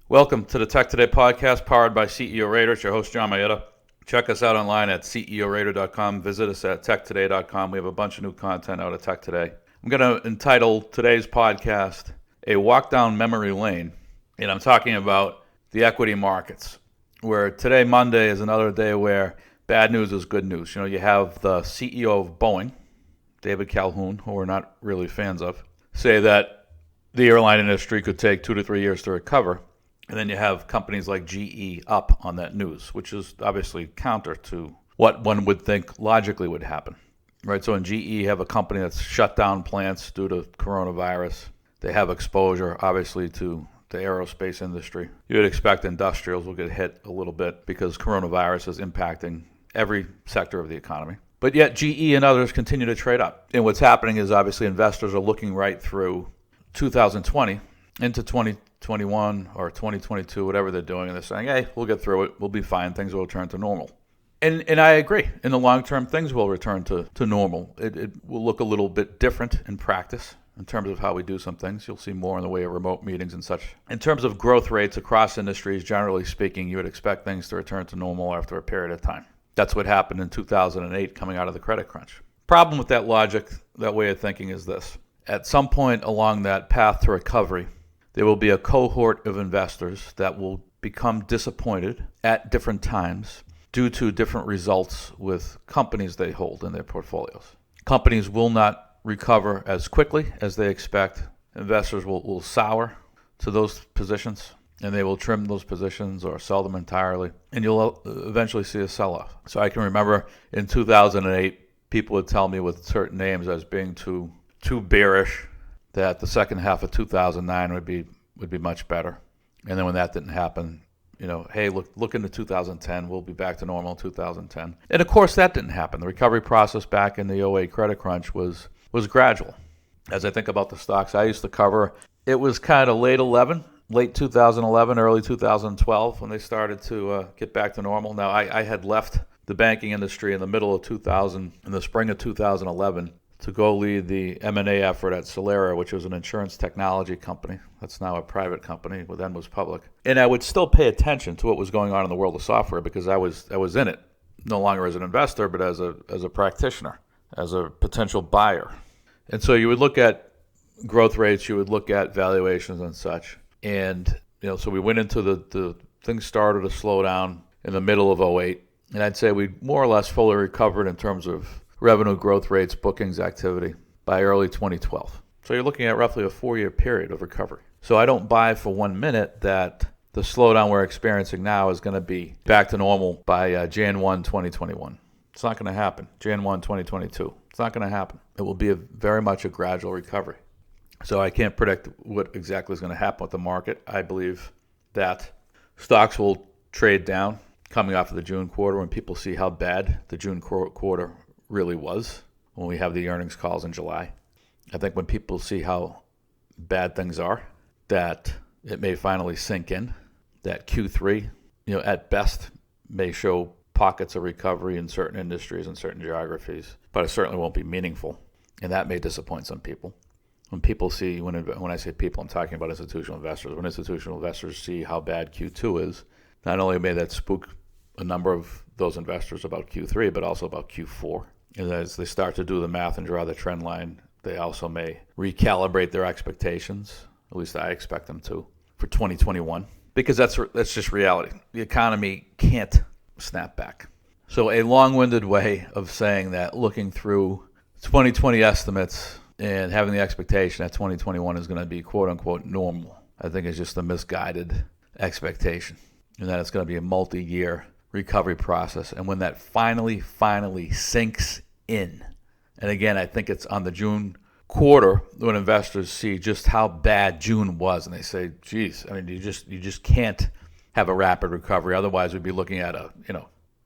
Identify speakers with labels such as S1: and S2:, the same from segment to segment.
S1: Welcome to the TEK2day podcast powered by CEO Raider. It's your host, John Mayetta. Check us out online at ceoraider.com. Visit us at TEK2day.com. We have a bunch of new content out at TEK2day. I'm going to entitle today's podcast, A Walk Down Memory Lane. And I'm talking about the equity markets, where today, Monday, is another day where bad news is good news. You know, you have the CEO of Boeing, David Calhoun, who we're not really fans of, say that the airline industry could take 2 to 3 years to recover. And then you have companies like GE up on that news, which is obviously counter to what one would think logically would happen, right? So in GE, you have a company that's shut down plants due to coronavirus. They have exposure, obviously, to the aerospace industry. You would expect industrials will get hit a little bit because coronavirus is impacting every sector of the economy. But yet GE and others continue to trade up. And what's happening is obviously investors are looking right through 2020 into 2021 or 2022, whatever they're doing, and they're saying, hey, we'll get through it. We'll be fine. Things will return to normal. And I agree. In the long term, things will return to normal. It will look a little bit different in practice in terms of how we do some things. You'll see more in the way of remote meetings and such. In terms of growth rates across industries, generally speaking, you would expect things to return to normal after a period of time. That's what happened in 2008 coming out of the credit crunch. Problem with that logic, that way of thinking is this. At some point along that path to recovery, there will be a cohort of investors that will become disappointed at different times due to different results with companies they hold in their portfolios. Companies will not recover as quickly as they expect. Investors will sour to those positions, and they will trim those positions or sell them entirely, and you'll eventually see a sell-off. So I can remember in 2008, people would tell me with certain names as being too bearish, that the second half of 2009 would be much better. And then when that didn't happen, hey, look into 2010, we'll be back to normal in 2010. And of course that didn't happen. The recovery process back in the '08 credit crunch was gradual. As I think about the stocks I used to cover, it was kind of late 2011, early 2012 when they started to get back to normal. Now I had left the banking industry in the middle of in the spring of 2011, to go lead the M&A effort at Solera, which was an insurance technology company. That's now a private company, but then was public. And I would still pay attention to what was going on in the world of software because I was in it, no longer as an investor, but as a practitioner, as a potential buyer. And so you would look at growth rates, you would look at valuations and such. And so we went into the things started to slow down in the middle of '08. And I'd say we more or less fully recovered in terms of revenue growth rates, bookings activity by early 2012. So you're looking at roughly a 4-year period of recovery. So I don't buy for 1 minute that the slowdown we're experiencing now is going to be back to normal by Jan 1, 2021. It's not going to happen. Jan 1, 2022. It's not going to happen. It will be very much a gradual recovery. So I can't predict what exactly is going to happen with the market. I believe that stocks will trade down coming off of the June quarter when people see how bad the June quarter really was when we have the earnings calls in July. I think when people see how bad things are, that it may finally sink in, that Q3, at best may show pockets of recovery in certain industries and certain geographies, but it certainly won't be meaningful, and that may disappoint some people. When people see, when I say people, I'm talking about institutional investors. When institutional investors see how bad Q2 is, not only may that spook a number of those investors about Q3, but also about Q4. And as they start to do the math and draw the trend line, they also may recalibrate their expectations, at least I expect them to, for 2021, because that's just reality. The economy can't snap back. So a long-winded way of saying that looking through 2020 estimates and having the expectation that 2021 is going to be quote-unquote normal, I think is just a misguided expectation, and that it's going to be a multi-year recovery process. And when that finally sinks in, and again, I think it's on the June quarter when investors see just how bad June was, and they say, geez, I mean, you just can't have a rapid recovery. Otherwise, we'd be looking at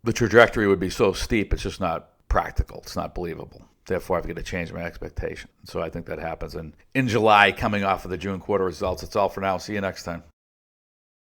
S1: the trajectory would be so steep, it's just not practical. It's not believable. Therefore, I've got to change my expectation. So I think that happens in July, coming off of the June quarter results. That's all for now. See you next time.